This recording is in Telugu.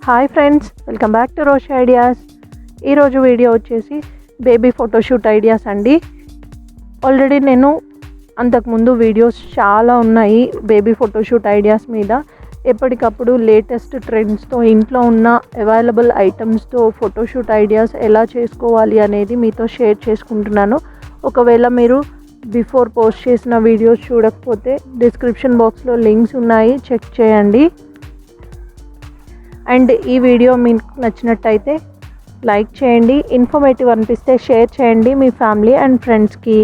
Hi friends, welcome back to Roshi ideas. ఈరోజు వీడియో వచ్చేసి బేబీ ఫోటోషూట్ ఐడియాస్ అండి. ఆల్రెడీ నేను అంతకుముందు వీడియోస్ చాలా ఉన్నాయి బేబీ ఫోటోషూట్ ఐడియాస్ మీద. ఎప్పటికప్పుడు లేటెస్ట్ ట్రెండ్స్తో, ఇంట్లో ఉన్న అవైలబుల్ ఐటమ్స్తో ఫోటోషూట్ ఐడియాస్ ఎలా చేసుకోవాలి అనేది మీతో షేర్ చేసుకుంటున్నాను. ఒకవేళ మీరు బిఫోర్ పోస్ట్ చేసిన వీడియోస్ చూడకపోతే డిస్క్రిప్షన్ బాక్స్లో లింక్స్ ఉన్నాయి, చెక్ చేయండి. అండ్ ఈ వీడియో మీకు నచ్చినట్టయితే లైక్ చేయండి, ఇన్ఫర్మేటివ్ అనిపిస్తే షేర్ చేయండి మీ ఫ్యామిలీ అండ్ ఫ్రెండ్స్కి.